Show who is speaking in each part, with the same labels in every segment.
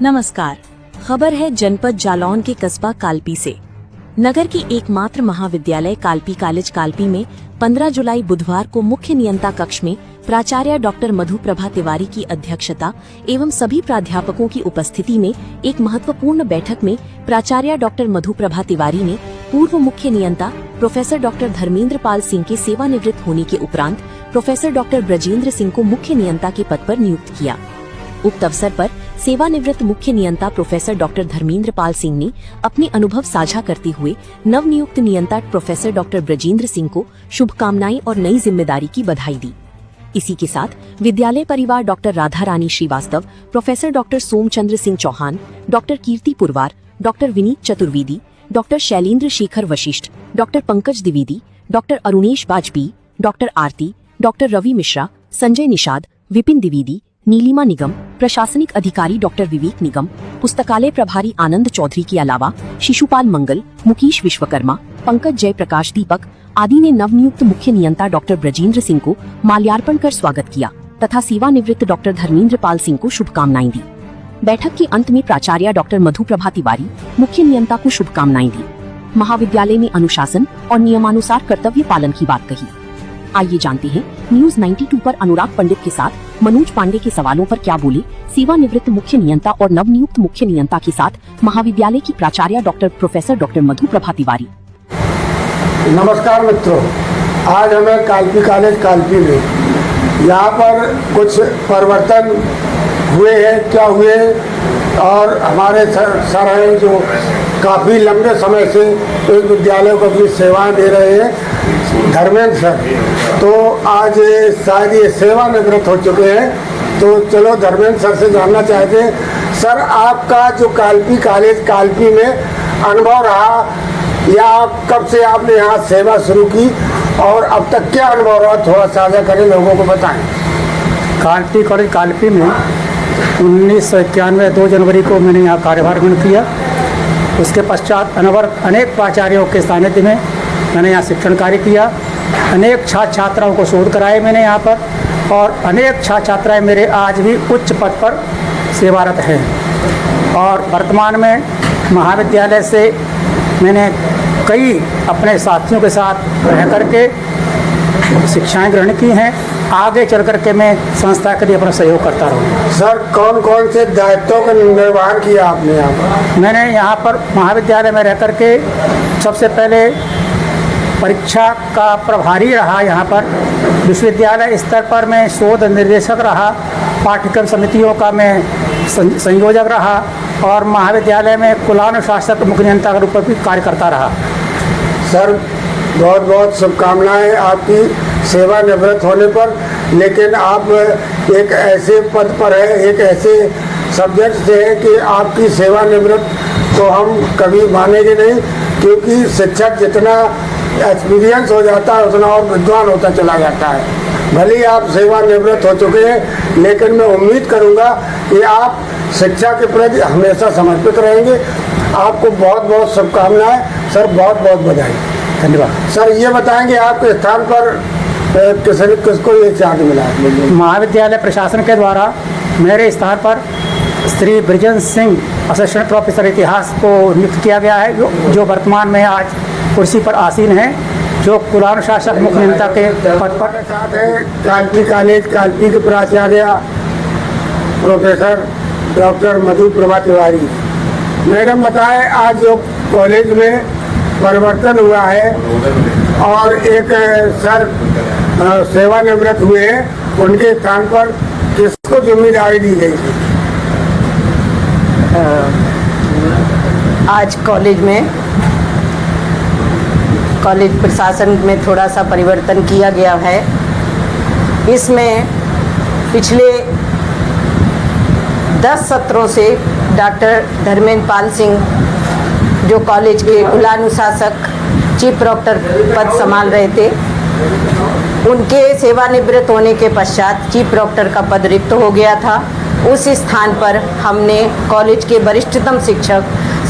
Speaker 1: नमस्कार। खबर है जनपद जालौन के कस्बा कालपी से। नगर की एकमात्र महाविद्यालय कालपी कॉलेज कालपी में 15 जुलाई बुधवार को मुख्य नियंता कक्ष में प्राचार्य डॉक्टर मधु प्रभा तिवारी की अध्यक्षता एवं सभी प्राध्यापकों की उपस्थिति में एक महत्वपूर्ण बैठक में प्राचार्य डॉक्टर मधु प्रभा तिवारी ने पूर्व मुख्य नियंता प्रोफेसर डॉक्टर धर्मेंद्र पाल सिंह के सेवानिवृत्त होने के उपरांत प्रोफेसर डॉक्टर ब्रजेंद्र सिंह को मुख्य नियंता के पद पर नियुक्त किया। उक्त अवसर पर सेवानिवृत्त मुख्य नियंता प्रोफेसर डॉक्टर धर्मेंद्र पाल सिंह ने अपने अनुभव साझा करते हुए नवनियुक्त नियंता प्रोफेसर डॉक्टर ब्रजेंद्र सिंह को शुभकामनाएं और नई जिम्मेदारी की बधाई दी। इसी के साथ विद्यालय परिवार doctor Radha Rani Srivastava, professor doctor Somchandra Singh Chauhan, doctor Kirti Purwar, doctor Vineet Chaturvedi, doctor Shailendra Shekhar Vashishtha, doctor Pankaj Dwivedi, doctor Arunesh Vajpayee, doctor Aarti, doctor Ravi Mishra, Sanjay Nishad, Vipin Dwivedi, Neelima Nigam, प्रशासनिक अधिकारी डॉक्टर विवेक निगम, पुस्तकालय प्रभारी आनंद चौधरी के अलावा शिशुपाल मंगल, मुकेश विश्वकर्मा, पंकज जयप्रकाश दीपक आदि ने नवनियुक्त मुख्य नियंता डॉक्टर ब्रजेंद्र सिंह को माल्यार्पण कर स्वागत किया तथा सेवानिवृत्त डॉक्टर धर्मेंद्र पाल सिंह को शुभकामनाएं दी। बैठक के अंत में प्राचार्य डॉक्टर मधु प्रभा तिवारी मुख्य नियंता को शुभकामनाएं दी। महाविद्यालय में अनुशासन और नियमानुसार कर्तव्य पालन की बात कही। आइए जानते हैं न्यूज 92 पर अनुराग पंडित के साथ मनोज पांडे के सवालों पर क्या बोले सेवानिवृत्त मुख्य नियंता और नवनियुक्त मुख्य नियंता के साथ महाविद्यालय की प्राचार्य डॉक्टर प्रोफेसर डॉक्टर मधु प्रभा तिवारी।
Speaker 2: नमस्कार मित्रों, आज हमें कालपी कॉलेज कालपी में यहाँ पर कुछ परिवर्तन हुए हैं, क्या हुए, और हमारे सर हैं जो काफ़ी लंबे समय से इस विद्यालय को अपनी सेवाएं दे रहे हैं, धर्मेंद्र सर। तो आज शायद ये सेवानिवृत्त हो चुके हैं, तो चलो धर्मेंद्र सर से जानना चाहते हैं, सर आपका जो कालपी कॉलेज कालपी में अनुभव रहा, या कब से आपने यहाँ सेवा शुरू की और अब तक क्या अनुभव रहा, थोड़ा साझा करें, लोगों को बताएं।
Speaker 3: कालपी कॉलेज कालपी में 1991 2 जनवरी को मैंने यहाँ कार्यभार ग्रहण किया। उसके पश्चात अनेक प्राचार्यों के सानिध्य में मैंने यहाँ शिक्षण कार्य किया। अनेक छात्र छात्राओं को शोध कराए मैंने यहाँ पर, और अनेक छात्र छात्राएँ मेरे आज भी उच्च पद पर सेवारत हैं। और वर्तमान में महाविद्यालय से मैंने कई अपने साथियों के साथ रह करके शिक्षाएं ग्रहण की हैं। आगे चल करके मैं संस्था के लिए अपना सहयोग करता रहूँगा।
Speaker 2: सर कौन कौन से दायित्वों का निर्वहन किया आपने यहाँ पर?
Speaker 3: मैंने यहाँ पर महाविद्यालय में रह करके सबसे पहले परीक्षा का प्रभारी रहा। यहाँ पर विश्वविद्यालय स्तर पर मैं शोध निर्देशक रहा, पाठ्यक्रम समितियों का मैं संयोजक रहा, और महाविद्यालय में कुलानुशासक मुख्य नियंता के रूप में भी कार्य करता रहा।
Speaker 2: सर बहुत बहुत शुभकामनाएं आपकी सेवानिवृत्त होने पर, लेकिन आप एक ऐसे पद पर है, एक ऐसे सब्जेक्ट से है कि आपकी सेवानिवृत्त तो हम कभी मानेंगे नहीं, क्योंकि शिक्षक जितना एक्सपीरियंस हो जाता है उतना और विद्वान होता चला जाता है। भले ही आप सेवानिवृत्त हो चुके हैं, लेकिन मैं उम्मीद करूंगा कि आप शिक्षा के प्रति हमेशा समर्पित रहेंगे। आपको बहुत बहुत शुभकामनाएं सर, बहुत बहुत बधाई।
Speaker 3: धन्यवाद।
Speaker 2: सर ये बताएंगे आपके स्थान पर किसको ये चार्ज मिला है?
Speaker 3: महाविद्यालय प्रशासन के द्वारा मेरे स्थान पर श्री ब्रजेंद्र सिंह असिस्टेंट प्रोफेसर इतिहास को नियुक्त किया गया है, जो वर्तमान में आज कुर्सी पर आसीन हैं, जो कुलानुशासक मुख्य नियंता के पद पर।
Speaker 2: साथ है कालपी कॉलेज कालपी के प्राचार्य प्रोफेसर डॉक्टर मधु प्रभा तिवारी। मैडम बताएं, आज जो कॉलेज में परिवर्तन हुआ है और एक सर सेवानिवृत्त हुए हैं, उनके स्थान पर किसको जिम्मेदारी दी गई थी?
Speaker 4: आज कॉलेज प्रशासन में थोड़ा सा परिवर्तन किया गया है। इसमें पिछले 10 सत्रों से डॉक्टर धर्मेंद्र पाल सिंह जो कॉलेज के कुलानुशासक चीफ प्रोक्टर पद संभाल रहे थे, उनके सेवानिवृत्त होने के पश्चात चीफ प्रोक्टर का पद रिक्त हो गया था। उस स्थान पर हमने कॉलेज के वरिष्ठतम शिक्षक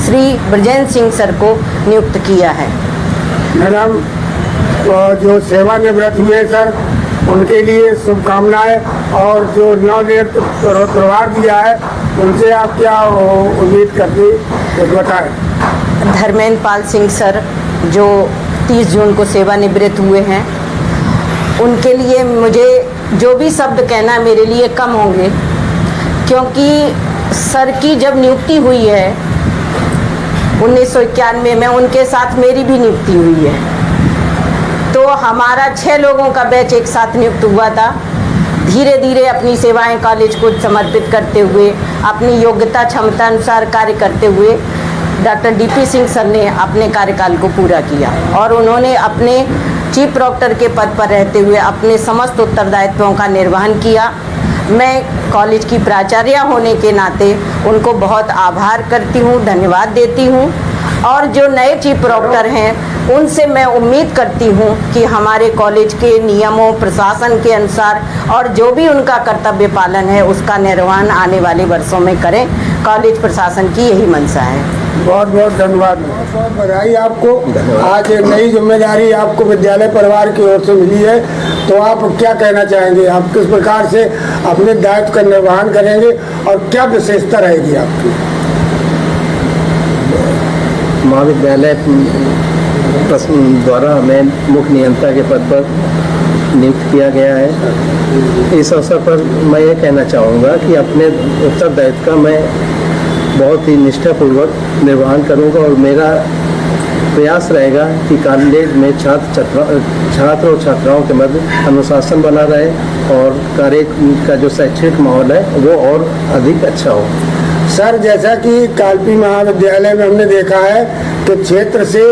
Speaker 4: श्री ब्रजेंद्र सिंह सर को नियुक्त किया है।
Speaker 2: मैडम जो सेवानिवृत्त हुए सर, उनके लिए शुभकामनाएं, और जो नवनियुक्त प्रभार दिया है उनसे आप क्या उम्मीद करती कुछ बताएं।
Speaker 4: धर्मेंद्र पाल सिंह सर जो 30 जून को सेवानिवृत्त हुए हैं, उनके लिए मुझे जो भी शब्द कहना मेरे लिए कम होंगे, क्योंकि सर की जब नियुक्ति हुई है 1991 में, उनके साथ मेरी भी नियुक्ति हुई है। तो हमारा 6 लोगों का बैच एक साथ नियुक्त हुआ था। धीरे धीरे अपनी सेवाएं कॉलेज को समर्पित करते हुए, अपनी योग्यता क्षमता अनुसार कार्य करते हुए डॉक्टर डीपी सिंह सर ने अपने कार्यकाल को पूरा किया और उन्होंने अपने चीफ प्रॉक्टर के पद पर रहते हुए अपने समस्त उत्तरदायित्वों का निर्वहन किया। मैं कॉलेज की प्राचार्य होने के नाते उनको बहुत आभार करती हूँ, धन्यवाद देती हूँ। और जो नए चीफ प्रॉक्टर हैं उनसे मैं उम्मीद करती हूँ कि हमारे कॉलेज के नियमों प्रशासन के अनुसार और जो भी उनका कर्तव्य पालन है उसका निर्वहन आने वाले वर्षों में करें। कॉलेज प्रशासन की यही मंशा है।
Speaker 2: बहुत बहुत धन्यवाद, बहुत बहुत बधाई आपको। आज नई जिम्मेदारी आपको विद्यालय परिवार की ओर से मिली है, तो आप क्या कहना चाहेंगे? आप किस प्रकार से अपने दायित्व का निर्वहन करेंगे और क्या विशेषता रहेगी आपकी?
Speaker 5: महाविद्यालय द्वारा हमें मुख्य नियंता के पद पर नियुक्त किया गया है। इस अवसर पर मैं ये कहना चाहूँगा कि अपने उत्तरदायित्व का मैं बहुत ही निष्ठापूर्वक निर्वहन करूँगा और मेरा प्रयास रहेगा कि कॉलेज में छात्र और छात्राओं के मध्य अनुशासन बना रहे और कॉलेज का जो शैक्षणिक माहौल है वो और अधिक अच्छा हो।
Speaker 2: सर, जैसा कि कालपी महाविद्यालय में हमने देखा है कि क्षेत्र से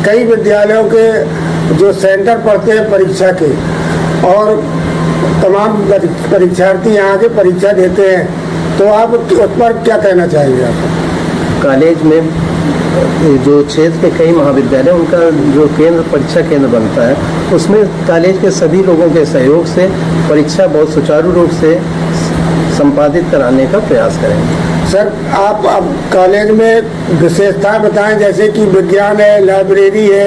Speaker 2: कई विद्यालयों के जो सेंटर पड़ते हैं परीक्षा के और तमाम परीक्षार्थी यहाँ के परीक्षा देते हैं, तो आप उस पर क्या कहना चाहेंगे? आप
Speaker 5: कॉलेज में जो क्षेत्र के कई महाविद्यालय उनका जो केंद्र परीक्षा केंद्र बनता है उसमें कॉलेज के सभी लोगों के सहयोग से परीक्षा बहुत सुचारू रूप से संपादित कराने का प्रयास करेंगे।
Speaker 2: सर, आप अब कॉलेज में विशेषताएं बताएं, जैसे कि विज्ञान है, लाइब्रेरी है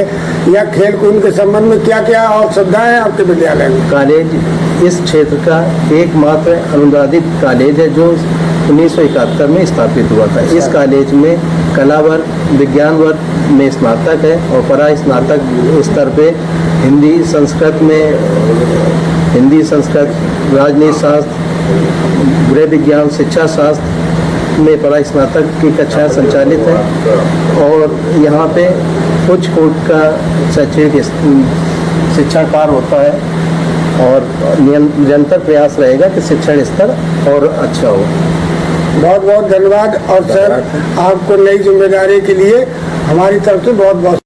Speaker 2: या खेल कूद के संबंध में क्या क्या और सुविधाएं हैं आपके विद्यालय में?
Speaker 5: कॉलेज इस क्षेत्र का एकमात्र अनुदानित कॉलेज है जो 1971 में स्थापित हुआ था। इस कॉलेज में कला वर्ग, विज्ञान वर्ग में स्नातक है और परा स्नातक स्तर पे हिंदी संस्कृत, राजनीति शास्त्र, गृह विज्ञान, शिक्षा शास्त्र में पढ़ाई स्नातक की कक्षाएं संचालित हैं और यहाँ पे उच्च कोटि का शैक्षणिक शिक्षा कार्य होता है और निरंतर प्रयास रहेगा कि शिक्षण स्तर और अच्छा हो।
Speaker 2: बहुत बहुत धन्यवाद। और सर, आपको नई जिम्मेदारी के लिए हमारी तरफ से बहुत बहुत